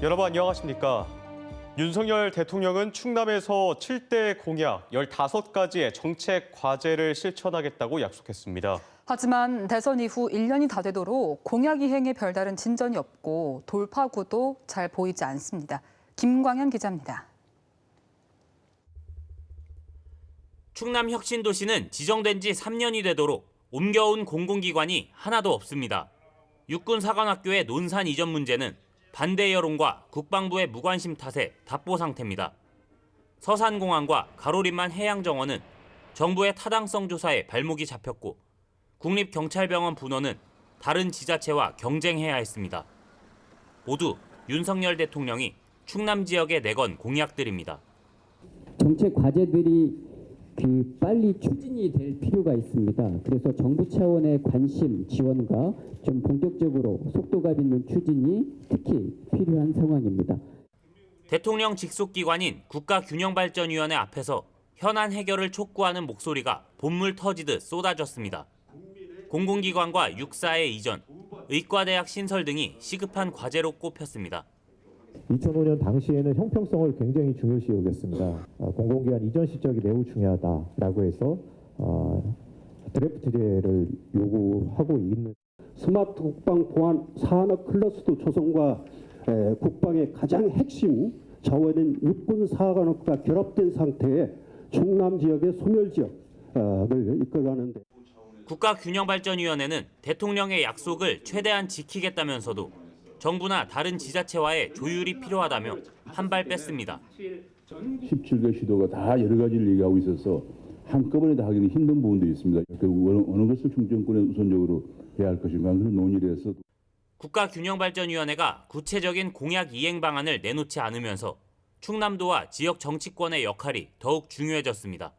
여러분 안녕하십니까? 윤석열 대통령은 충남에서 7대 공약 15가지의 정책 과제를 실천하겠다고 약속했습니다. 하지만 대선 이후 1년이 다 되도록 공약 이행에 별다른 진전이 없고 돌파구도 잘 보이지 않습니다. 김광현 기자입니다. 충남 혁신도시는 지정된 지 3년이 되도록 옮겨온 공공기관이 하나도 없습니다. 육군사관학교의 논산 이전 문제는 반대 여론과 국방부의 무관심 탓에 답보 상태입니다. 서산공항과 가로림만 해양정원은 정부의 타당성 조사에 발목이 잡혔고 국립경찰병원 분원은 다른 지자체와 경쟁해야 했습니다. 모두 윤석열 대통령이 충남 지역에 내건 공약들입니다. 정책 과제들이 빨리 추진이 될 필요가 있습니다. 그래서 정부 차원의 관심, 지원과 좀 본격적으로 속도감 있는 추진이 특히 필요한 상황입니다. 대통령 직속 기관인 국가균형발전위원회 앞에서 현안 해결을 촉구하는 목소리가 본물 터지듯 쏟아졌습니다. 공공기관과 육사의 이전, 의과대학 신설 등이 시급한 과제로 꼽혔습니다. 2005년 당시에는 형평성을 굉장히 중요시 여겼습니다. 공공기관 이전 시적이 매우 중요하다라고 해서 드래프트제를 요구하고 있는 스마트 국방 보안 산업 클러스터 조성과 국방의 가장 핵심 자원인 육군사관학과 결합된 상태의 충남 지역의 소멸 지역을 이끌어가는데 국가균형발전위원회는 대통령의 약속을 최대한 지키겠다면서도 정부나 다른 지자체와의 조율이 필요하다며 한 발 뺐습니다. 17개 시도가 다 여러 가지를 얘기하고 있어서 한꺼번에 다 하기는 힘든 부분도 있습니다. 어느 것을 중정권에 우선적으로 해야 할 것인가 그런 논의를 해서 국가균형발전위원회가 구체적인 공약 이행 방안을 내놓지 않으면서 충남도와 지역 정치권의 역할이 더욱 중요해졌습니다.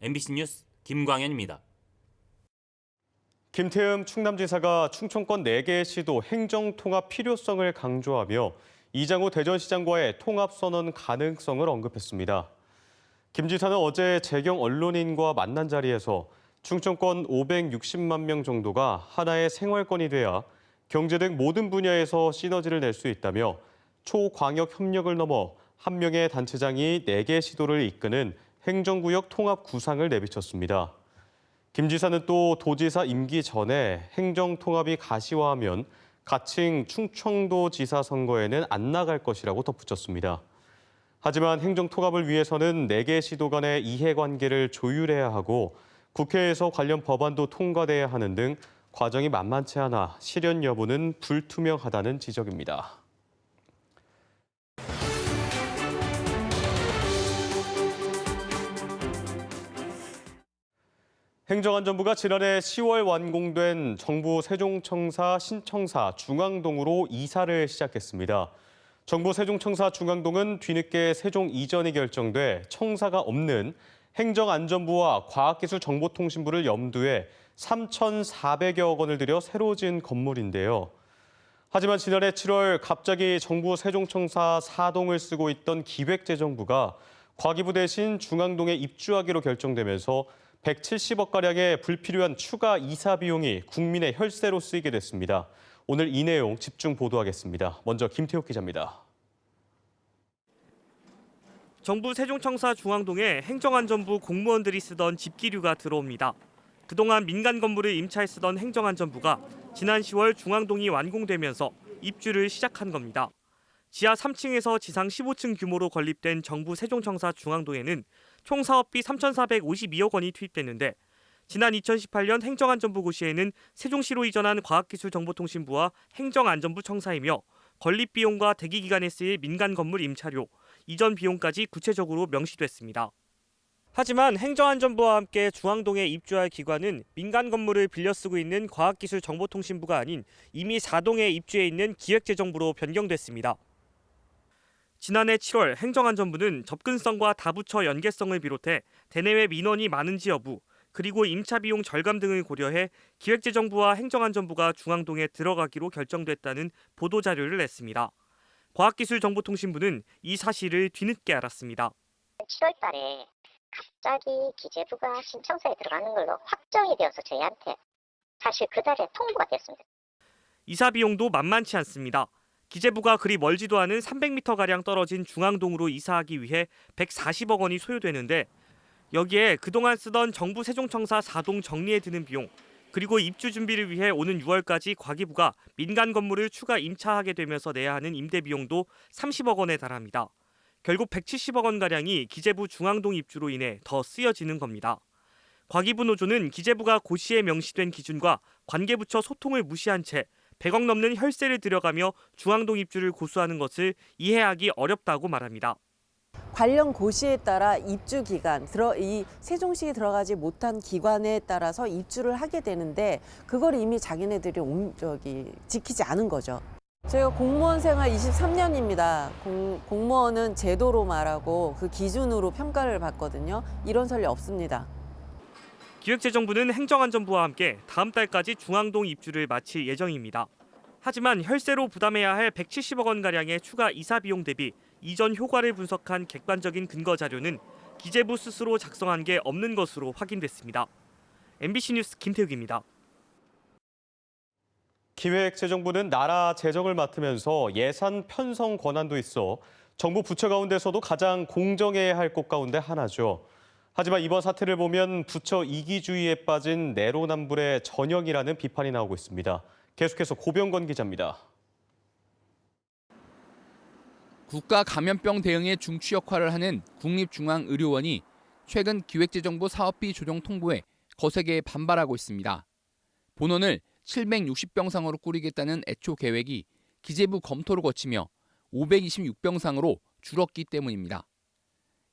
MBC 뉴스 김광현입니다. 김태흠 충남지사가 충청권 4개 시도 행정통합 필요성을 강조하며 이장호 대전시장과의 통합선언 가능성을 언급했습니다. 김 지사는 어제 재경 언론인과 만난 자리에서 충청권 560만 명 정도가 하나의 생활권이 돼야 경제 등 모든 분야에서 시너지를 낼 수 있다며 초광역 협력을 넘어 한 명의 단체장이 4개 시도를 이끄는 행정구역 통합 구상을 내비쳤습니다. 김 지사는 또 도지사 임기 전에 행정통합이 가시화하면 가칭 충청도지사 선거에는 안 나갈 것이라고 덧붙였습니다. 하지만 행정통합을 위해서는 4개 시도 간의 이해관계를 조율해야 하고 국회에서 관련 법안도 통과돼야 하는 등 과정이 만만치 않아 실현 여부는 불투명하다는 지적입니다. 행정안전부가 지난해 10월 완공된 정부 세종청사 신청사 중앙동으로 이사를 시작했습니다. 정부 세종청사 중앙동은 뒤늦게 세종 이전이 결정돼 청사가 없는 행정안전부와 과학기술정보통신부를 염두에 3,400여 원을 들여 새로 지은 건물인데요. 하지만 지난해 7월 갑자기 정부 세종청사 4동을 쓰고 있던 기획재정부가 과기부 대신 중앙동에 입주하기로 결정되면서 170억가량의 불필요한 추가 이사 비용이 국민의 혈세로 쓰이게 됐습니다. 오늘 이 내용 집중 보도하겠습니다. 먼저 김태욱 기자입니다. 정부 세종청사 중앙동에 행정안전부 공무원들이 쓰던 집기류가 들어옵니다. 그동안 민간 건물을 임차해 쓰던 행정안전부가 지난 10월 중앙동이 완공되면서 입주를 시작한 겁니다. 지하 3층에서 지상 15층 규모로 건립된 정부 세종청사 중앙동에는 총 사업비 3,452억 원이 투입됐는데 지난 2018년 행정안전부 고시에는 세종시로 이전한 과학기술정보통신부와 행정안전부 청사이며 건립 비용과 대기 기간에 쓰일 민간 건물 임차료, 이전 비용까지 구체적으로 명시됐습니다. 하지만 행정안전부와 함께 중앙동에 입주할 기관은 민간 건물을 빌려 쓰고 있는 과학기술정보통신부가 아닌 이미 4동에 입주해 있는 기획재정부로 변경됐습니다. 지난해 7월 행정안전부는 접근성과 다부처 연계성을 비롯해 대내외 민원이 많은지 여부, 그리고 임차 비용 절감 등을 고려해 기획재정부와 행정안전부가 중앙동에 들어가기로 결정됐다는 보도자료를 냈습니다. 과학기술정보통신부는 이 사실을 뒤늦게 알았습니다. 7월 달에 갑자기 기재부가 신청서에 들어가는 걸로 확정이 되어서 저희한테 사실 그 달에 통보가 됐습니다. 이사 비용도 만만치 않습니다. 기재부가 그리 멀지도 않은 300m가량 떨어진 중앙동으로 이사하기 위해 140억 원이 소요되는데 여기에 그동안 쓰던 정부 세종청사 4동 정리에 드는 비용, 그리고 입주 준비를 위해 오는 6월까지 과기부가 민간 건물을 추가 임차하게 되면서 내야 하는 임대 비용도 30억 원에 달합니다. 결국 170억 원가량이 기재부 중앙동 입주로 인해 더 쓰여지는 겁니다. 과기부 노조는 기재부가 고시에 명시된 기준과 관계부처 소통을 무시한 채 100억 넘는 혈세를 들여가며 중앙동 입주를 고수하는 것을 이해하기 어렵다고 말합니다. 관련 고시에 따라 입주 기간, 이 세종시에 들어가지 못한 기관에 따라서 입주를 하게 되는데 그걸 이미 자기네들이 지키지 않은 거죠. 제가 공무원 생활 23년입니다. 공무원은 제도로 말하고 그 기준으로 평가를 받거든요. 이런 설리 없습니다. 기획재정부는 행정안전부와 함께 다음 달까지 중앙동 입주를 마칠 예정입니다. 하지만 혈세로 부담해야 할 170억 원가량의 추가 이사 비용 대비 이전 효과를 분석한 객관적인 근거 자료는 기재부 스스로 작성한 게 없는 것으로 확인됐습니다. MBC 뉴스 김태욱입니다. 기획재정부는 나라 재정을 맡으면서 예산 편성 권한도 있어 정부 부처 가운데서도 가장 공정해야 할 곳 가운데 하나죠. 하지만 이번 사태를 보면 부처 이기주의에 빠진 내로남불의 전형이라는 비판이 나오고 있습니다. 계속해서 고병건 기자입니다. 국가 감염병 대응의 중추 역할을 하는 국립중앙의료원이 최근 기획재정부 사업비 조정 통보에 거세게 반발하고 있습니다. 본원을 760병상으로 꾸리겠다는 애초 계획이 기재부 검토를 거치며 526병상으로 줄었기 때문입니다.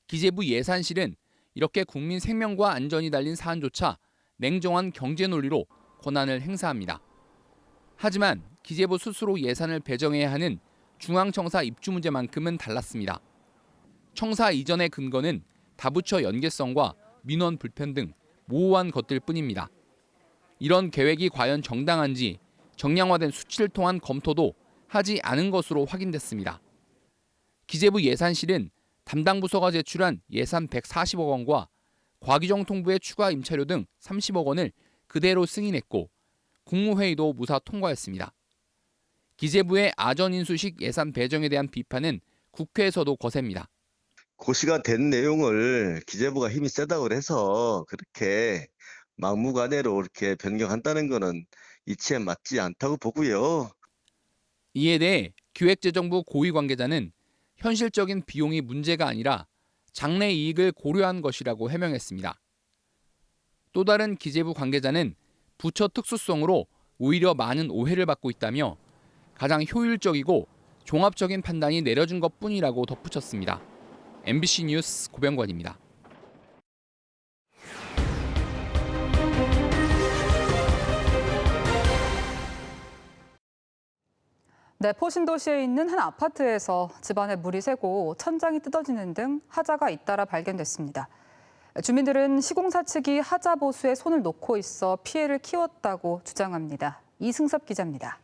기재부 예산실은 이렇게 국민 생명과 안전이 달린 사안조차 냉정한 경제 논리로 권한을 행사합니다. 하지만 기재부 스스로 예산을 배정해야 하는 중앙청사 입주 문제만큼은 달랐습니다. 청사 이전의 근거는 다부처 연계성과 민원 불편 등 모호한 것들 뿐입니다. 이런 계획이 과연 정당한지 정량화된 수치를 통한 검토도 하지 않은 것으로 확인됐습니다. 기재부 예산실은 담당 부서가 제출한 예산 140억 원과 과기정 통부의 추가 임차료 등 30억 원을 그대로 승인했고 국무회의도 무사 통과했습니다. 기재부의 아전인수식 예산 배정에 대한 비판은 국회에서도 거셉니다. 고시가 된 내용을 기재부가 힘이 세다고 해서 그렇게 막무가내로 이렇게 변경한다는 것은 이치에 맞지 않다고 보고요. 이에 대해 기획재정부 고위 관계자는 현실적인 비용이 문제가 아니라 장래 이익을 고려한 것이라고 해명했습니다. 또 다른 기재부 관계자는 부처 특수성으로 오히려 많은 오해를 받고 있다며 가장 효율적이고 종합적인 판단이 내려진 것뿐이라고 덧붙였습니다. MBC 뉴스 고병관입니다. 내포 신도시에 있는 한 아파트에서 집안에 물이 새고 천장이 뜯어지는 등 하자가 잇따라 발견됐습니다. 주민들은 시공사 측이 하자 보수에 손을 놓고 있어 피해를 키웠다고 주장합니다. 이승섭 기자입니다.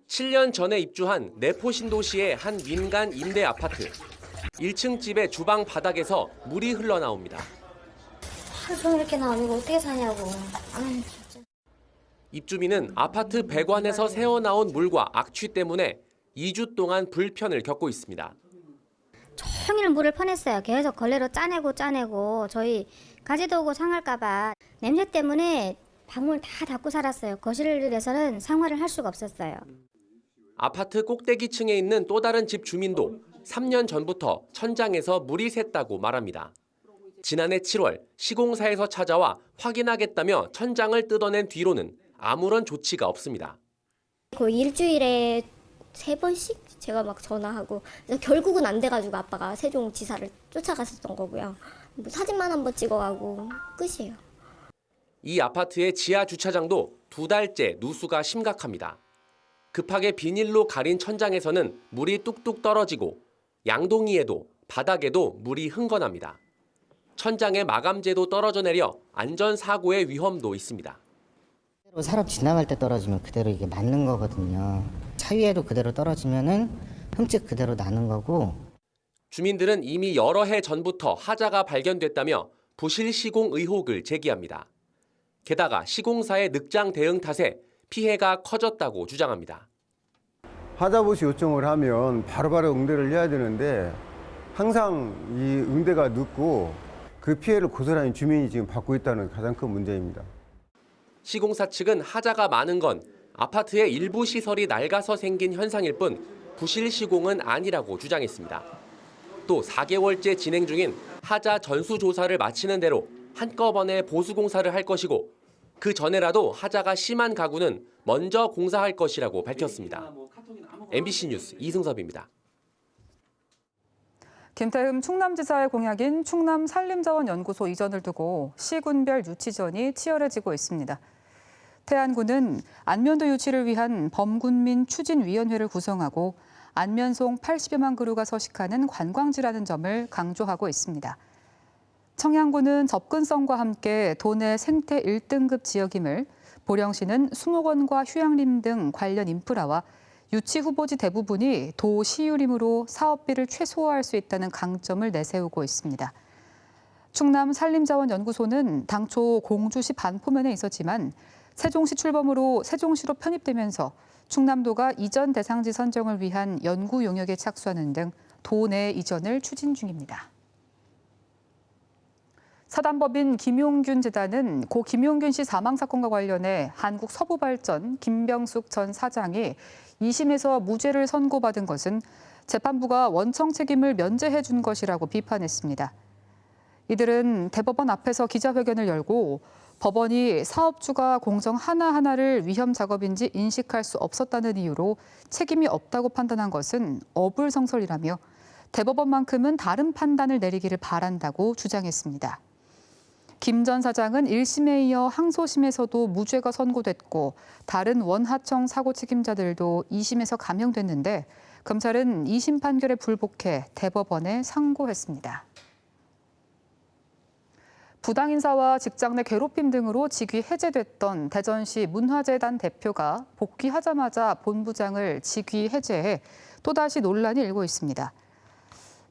7년 전에 입주한 내포 신도시의 한 민간 임대 아파트. 1층 집의 주방 바닥에서 물이 흘러나옵니다. 하루 종일 이렇게 나오면 어떻게 사냐고. 진짜. 입주민은 아파트 배관에서 새어나온 물과 악취 때문에 2주 동안 불편을 겪고 있습니다. 종일 물을 퍼냈어요. 계속 걸레로 짜내고 저희 가지도 오고 상할까 봐 냄새 때문에 방문 다 닫고 살았어요. 거실에서는 생활을 할 수가 없었어요. 아파트 꼭대기층에 있는 또 다른 집 주민도 3년 전부터 천장에서 물이 샜다고 말합니다. 지난해 7월 시공사에서 찾아와 확인하겠다며 천장을 뜯어낸 뒤로는 아무런 조치가 없습니다. 그 일주일에 3번씩 제가 막 전화하고 그래서 결국은 안 돼가지고 아빠가 세종지사를 쫓아갔었던 거고요. 뭐 사진만 한번 찍어가고 끝이에요. 이 아파트의 지하 주차장도 2달째 누수가 심각합니다. 급하게 비닐로 가린 천장에서는 물이 뚝뚝 떨어지고 양동이에도 바닥에도 물이 흥건합니다. 천장에 마감재도 떨어져 내려 안전사고의 위험도 있습니다. 사람 지나갈 때 떨어지면 그대로 이게 맞는 거거든요. 차 위에도 그대로 떨어지면은 흠집 그대로 나는 거고. 주민들은 이미 여러 해 전부터 하자가 발견됐다며 부실 시공 의혹을 제기합니다. 게다가 시공사의 늑장 대응 탓에 피해가 커졌다고 주장합니다. 하자보수 요청을 하면 바로바로 응대를 해야 되는데 항상 이 응대가 늦고 그 피해를 고스란히 주민이 지금 받고 있다는 가장 큰 문제입니다. 시공사 측은 하자가 많은 건 아파트의 일부 시설이 낡아서 생긴 현상일 뿐 부실 시공은 아니라고 주장했습니다. 또 4개월째 진행 중인 하자 전수 조사를 마치는 대로 한꺼번에 보수 공사를 할 것이고 그 전에라도 하자가 심한 가구는 먼저 공사할 것이라고 밝혔습니다. MBC 뉴스 이승섭입니다. 김태흠 충남지사의 공약인 충남산림자원연구소 이전을 두고 시군별 유치전이 치열해지고 있습니다. 태안군은 안면도 유치를 위한 범군민 추진위원회를 구성하고 안면송 80여만 그루가 서식하는 관광지라는 점을 강조하고 있습니다. 청양군은 접근성과 함께 도내 생태 1등급 지역임을, 보령시는 수목원과 휴양림 등 관련 인프라와 유치 후보지 대부분이 도시유림으로 사업비를 최소화할 수 있다는 강점을 내세우고 있습니다. 충남산림자원연구소는 당초 공주시 반포면에 있었지만 세종시 출범으로 세종시로 편입되면서 충남도가 이전 대상지 선정을 위한 연구 용역에 착수하는 등 도내 이전을 추진 중입니다. 사단법인 김용균 재단은 고 김용균 씨 사망 사건과 관련해 한국서부발전 김병숙 전 사장이 2심에서 무죄를 선고받은 것은 재판부가 원청 책임을 면제해 준 것이라고 비판했습니다. 이들은 대법원 앞에서 기자회견을 열고 법원이 사업주가 공정 하나하나를 위험 작업인지 인식할 수 없었다는 이유로 책임이 없다고 판단한 것은 어불성설이라며 대법원만큼은 다른 판단을 내리기를 바란다고 주장했습니다. 김 전 사장은 1심에 이어 항소심에서도 무죄가 선고됐고 다른 원하청 사고 책임자들도 2심에서 감형됐는데 검찰은 2심 판결에 불복해 대법원에 상고했습니다. 부당 인사와 직장 내 괴롭힘 등으로 직위 해제됐던 대전시 문화재단 대표가 복귀하자마자 본부장을 직위 해제해 또다시 논란이 일고 있습니다.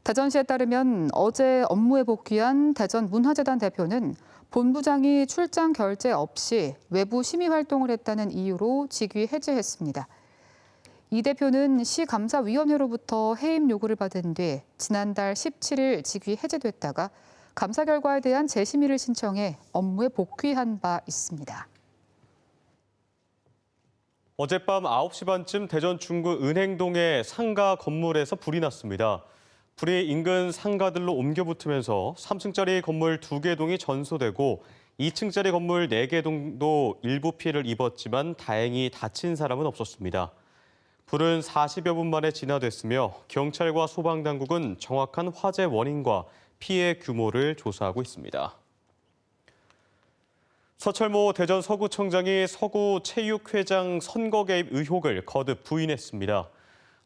대전시에 따르면 어제 업무에 복귀한 대전 문화재단 대표는 본부장이 출장 결재 없이 외부 심의 활동을 했다는 이유로 직위 해제했습니다. 이 대표는 시감사위원회로부터 해임 요구를 받은 뒤 지난달 17일 직위 해제됐다가 감사 결과에 대한 재심의를 신청해 업무에 복귀한 바 있습니다. 어젯밤 9시 반쯤 대전 중구 은행동의 상가 건물에서 불이 났습니다. 불이 인근 상가들로 옮겨 붙으면서 3층짜리 건물 2개 동이 전소되고 2층짜리 건물 4개 동도 일부 피해를 입었지만 다행히 다친 사람은 없었습니다. 불은 40여 분 만에 진화됐으며 경찰과 소방당국은 정확한 화재 원인과 피해 규모를 조사하고 있습니다. 서철모 대전 서구청장이 서구체육회장 선거 개입 의혹을 거듭 부인했습니다.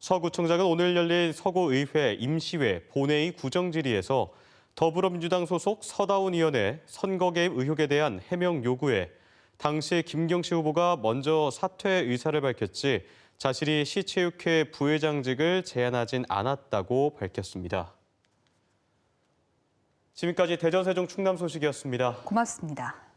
서구청장은 오늘 열린 서구의회 임시회 본회의 구정질의에서 더불어민주당 소속 서다운 의원의 선거 개입 의혹에 대한 해명 요구에 당시 김경시 후보가 먼저 사퇴 의사를 밝혔지 자신이 시체육회 부회장직을 제안하진 않았다고 밝혔습니다. 지금까지 대전, 세종, 충남 소식이었습니다. 고맙습니다.